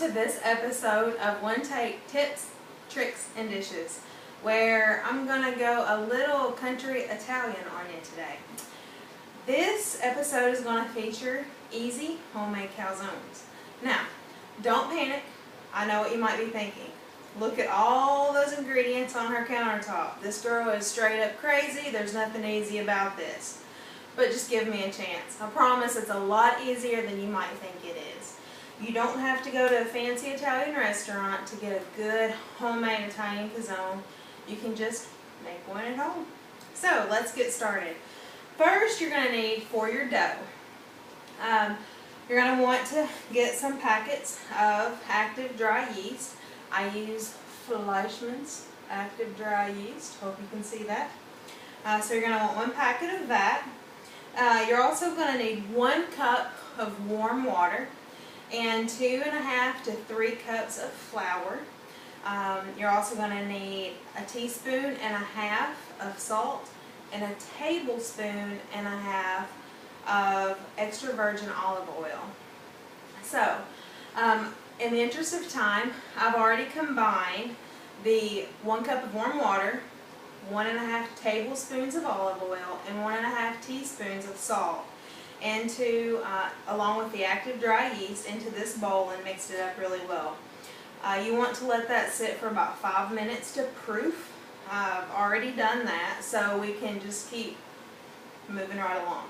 to this episode of One Take Tips, Tricks, and Dishes, where I'm going to go a little country Italian on you today. This episode is going to feature easy homemade calzones. Now, don't panic. I know what you might be thinking. Look at all those ingredients on her countertop. This girl is straight up crazy. There's nothing easy about this. But just give me a chance. I promise it's a lot easier than you might think it is. You don't have to go to a fancy Italian restaurant to get a good homemade Italian calzone. You can just make one at home. So let's get started. First, you're going to need for your dough. You're going to want to get some packets of active dry yeast. I use Fleischmann's active dry yeast. Hope you can see that. So you're going to want one packet of that. You're also going to need 1 cup of warm water and 2.5 to 3 cups of flour. You're also going to need a teaspoon and a half of salt and a tablespoon and a half of extra virgin olive oil. So, in the interest of time, I've already combined the 1 cup of warm water, 1.5 tablespoons of olive oil, and 1.5 teaspoons of salt along with the active dry yeast into this bowl and mixed it up really well. You want to let that sit for about 5 minutes to proof. I've already done that, so we can just keep moving right along.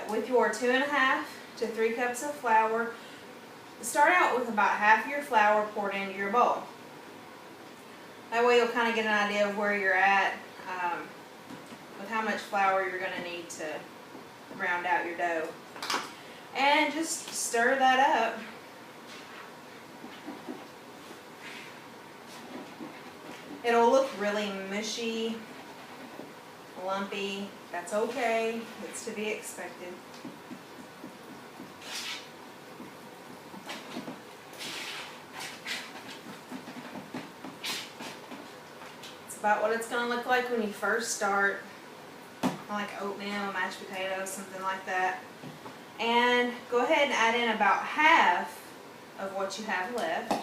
With your 2.5 to 3 cups of flour, start out with about half your flour poured into your bowl. That way you'll kind of get an idea of where you're at with how much flour you're going to need to round out your dough. And just stir that up. It'll look really mushy, lumpy. That's okay. It's to be expected. It's about what it's going to look like when you first start. Like oatmeal, mashed potatoes, something like that. And go ahead and add in about half of what you have left.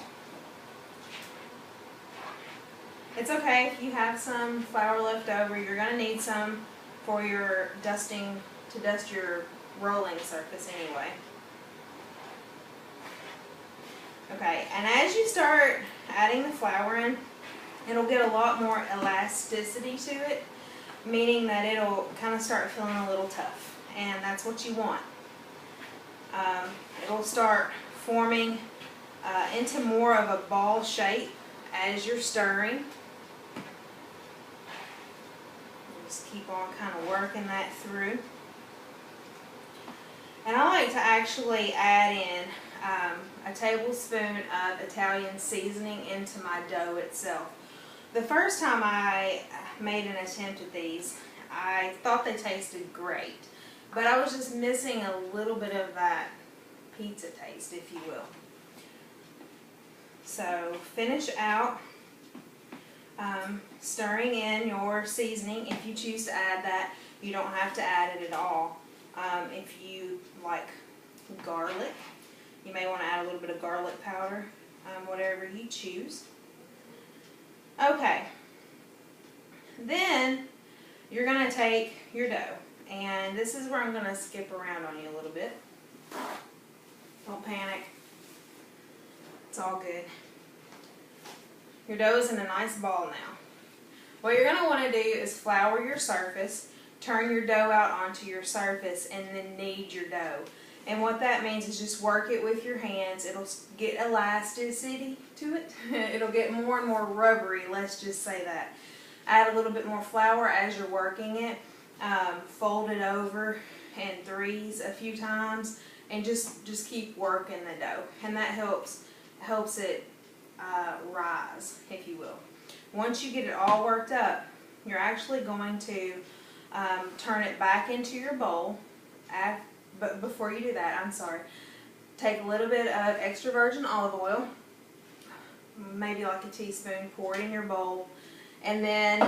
It's okay if you have some flour left over. You're going to need some for your dusting, to dust your rolling surface anyway. Okay, and as you start adding the flour in, it'll get a lot more elasticity to it, meaning that it'll kind of start feeling a little tough, and that's what you want. It'll start forming into more of a ball shape as you're stirring. Just keep on kind of working that through. And I like to actually add in a tablespoon of Italian seasoning into my dough itself. The first time I made an attempt at these, I thought they tasted great, but I was just missing a little bit of that pizza taste, if you will. So finish out stirring in your seasoning. If you choose to add that, you don't have to add it at all. If you like garlic, you may want to add a little bit of garlic powder, whatever you choose. Okay, then you're going to take your dough, and this is where I'm going to skip around on you a little bit. Don't panic. It's all good. Your dough is in a nice ball now. What you're going to want to do is flour your surface, turn your dough out onto your surface, and then knead your dough. And what that means is just work it with your hands. It'll get elasticity to it. It'll get more and more rubbery, let's just say that. Add a little bit more flour as you're working it. Fold it over in threes a few times, and just keep working the dough. And that helps it rise, if you will. Once you get it all worked up, you're actually going to turn it back into your bowl. But before you do that, I'm sorry, take a little bit of extra virgin olive oil, maybe like a teaspoon, pour it in your bowl, and then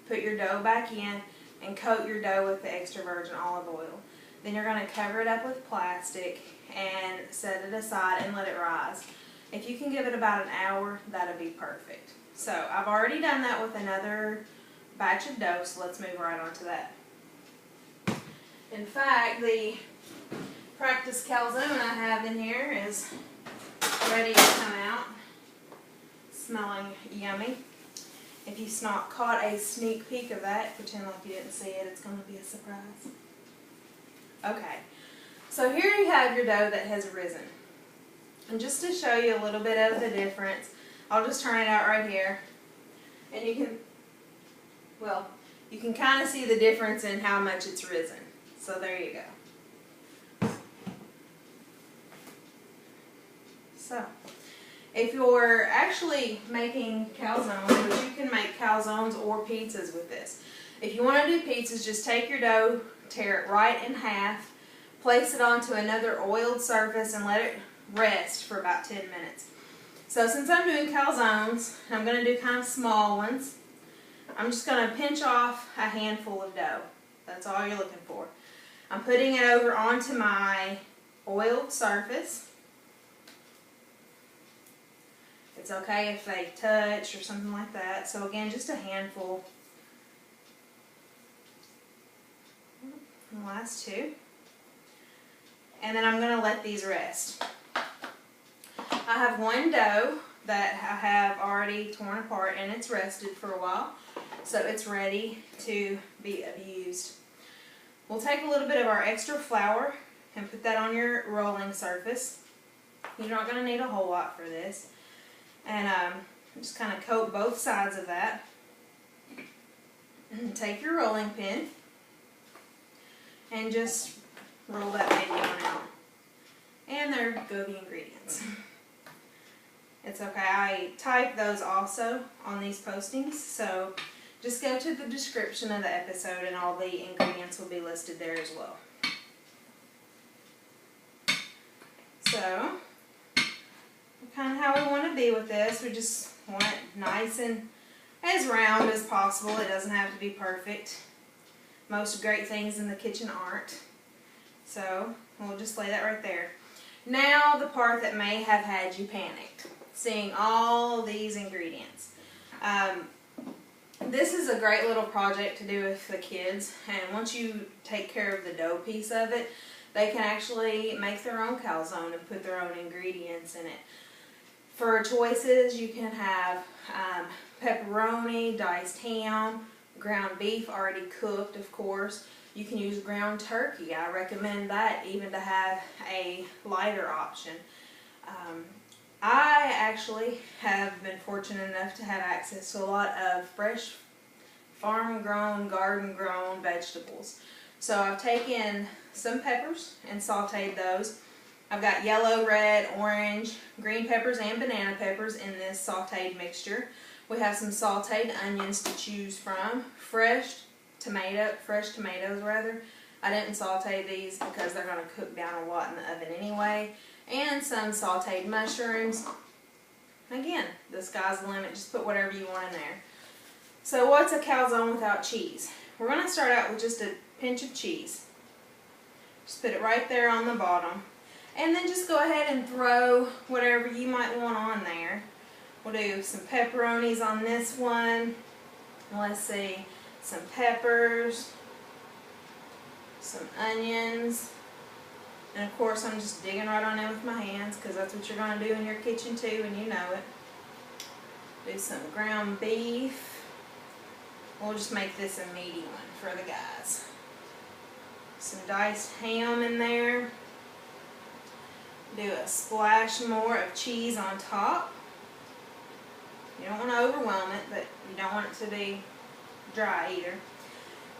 put your dough back in and coat your dough with the extra virgin olive oil. Then you're going to cover it up with plastic and set it aside and let it rise. If you can give it about an hour, that'll be perfect. So I've already done that with another batch of dough, so let's move right on to that. In fact, the practice calzone I have in here is ready to come out, smelling yummy. If you caught a sneak peek of that, pretend like you didn't see it, it's going to be a surprise. Okay, so here you have your dough that has risen. And just to show you a little bit of the difference, I'll just turn it out right here. And you can kind of see the difference in how much it's risen. So there you go. So, if you're actually making calzones, which you can make calzones or pizzas with this. If you want to do pizzas, just take your dough, tear it right in half, place it onto another oiled surface and let it rest for about 10 minutes. So since I'm doing calzones, I'm going to do kind of small ones. I'm just going to pinch off a handful of dough. That's all you're looking for. I'm putting it over onto my oiled surface. It's okay if they touch or something like that. So again, just a handful. The last two. And then I'm going to let these rest. I have one dough that I have already torn apart and it's rested for a while. So it's ready to be abused. We'll take a little bit of our extra flour and put that on your rolling surface. You're not going to need a whole lot for this. And just kind of coat both sides of that. And take your rolling pin and just roll that baby on out. And there go the ingredients. It's okay, I type those also on these postings, so just go to the description of the episode and all the ingredients will be listed there as well. So, kind of how we want to be with this. We just want it nice and as round as possible. It doesn't have to be perfect. Most great things in the kitchen aren't. So, we'll just lay that right there. Now, the part that may have had you panicked. Seeing all these ingredients. This is a great little project to do with the kids, and once you take care of the dough piece of it, they can actually make their own calzone and put their own ingredients in it. For choices, you can have pepperoni, diced ham, ground beef already cooked, of course. You can use ground turkey. I recommend that even to have a lighter option. I actually have been fortunate enough to have access to a lot of fresh farm-grown, garden-grown vegetables. So I've taken some peppers and sauteed those. I've got yellow, red, orange, green peppers, and banana peppers in this sauteed mixture. We have some sauteed onions to choose from. Fresh tomatoes rather. I didn't saute these because they're going to cook down a lot in the oven anyway. And some sauteed mushrooms. Again, the sky's the limit. Just put whatever you want in there. So what's a calzone without cheese? We're going to start out with just a pinch of cheese. Just put it right there on the bottom. And then just go ahead and throw whatever you might want on there. We'll do some pepperonis on this one. Let's see, some peppers, some onions. And of course I'm just digging right on in with my hands because that's what you're going to do in your kitchen too, and you know it. Do some ground beef. We'll just make this a meaty one for the guys. Some diced ham in there. Do a splash more of cheese on top. You don't want to overwhelm it, but you don't want it to be dry either.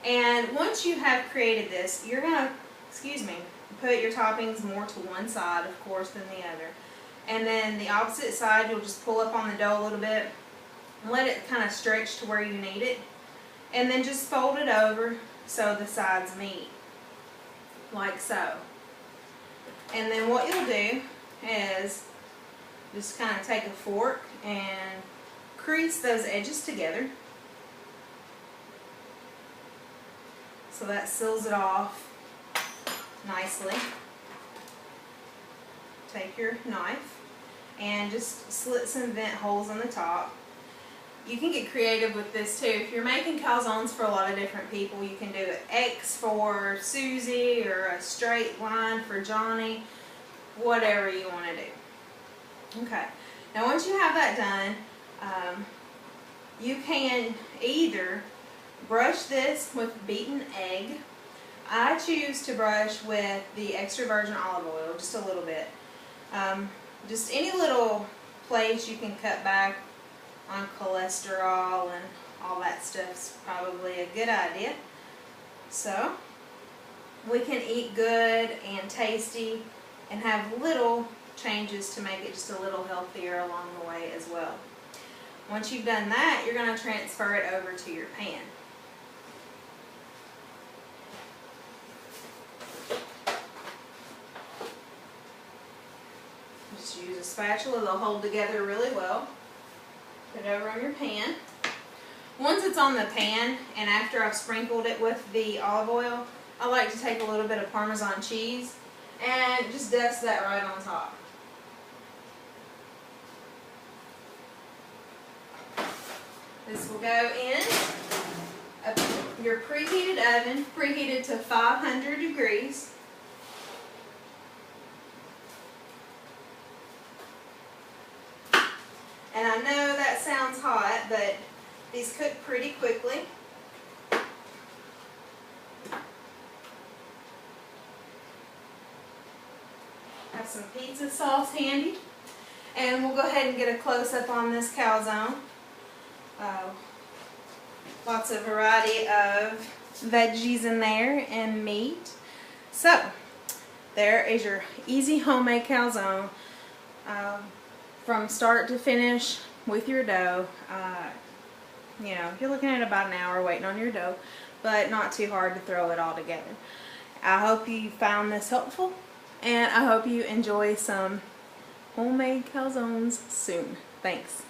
And once you have created this, you're going to, put your toppings more to one side, of course, than the other. And then the opposite side, you'll just pull up on the dough a little bit and let it kind of stretch to where you need it. And then just fold it over so the sides meet, like so. And then what you'll do is just kind of take a fork and crease those edges together. So that seals it off nicely. Take your knife and just slit some vent holes in the top. You can get creative with this too. If you're making calzones for a lot of different people, you can do an X for Susie or a straight line for Johnny, whatever you want to do. Okay, now once you have that done, you can either brush this with beaten egg. I choose to brush with the extra virgin olive oil, just a little bit. Just any little place you can cut back on cholesterol and all that stuff's probably a good idea. So we can eat good and tasty and have little changes to make it just a little healthier along the way as well. Once you've done that, you're going to transfer it over to your pan. Just use a spatula, they'll hold together really well. Put it over on your pan. Once it's on the pan, and after I've sprinkled it with the olive oil, I like to take a little bit of Parmesan cheese and just dust that right on top. This will go in your preheated oven, preheated to 500 degrees. And I know that sounds hot, but these cook pretty quickly. Have some pizza sauce handy. And we'll go ahead and get a close-up on this calzone. Lots of variety of veggies in there and meat. So, there is your easy homemade calzone. From start to finish with your dough. You know, you're looking at about an hour waiting on your dough, but not too hard to throw it all together. I hope you found this helpful, and I hope you enjoy some homemade calzones soon. Thanks.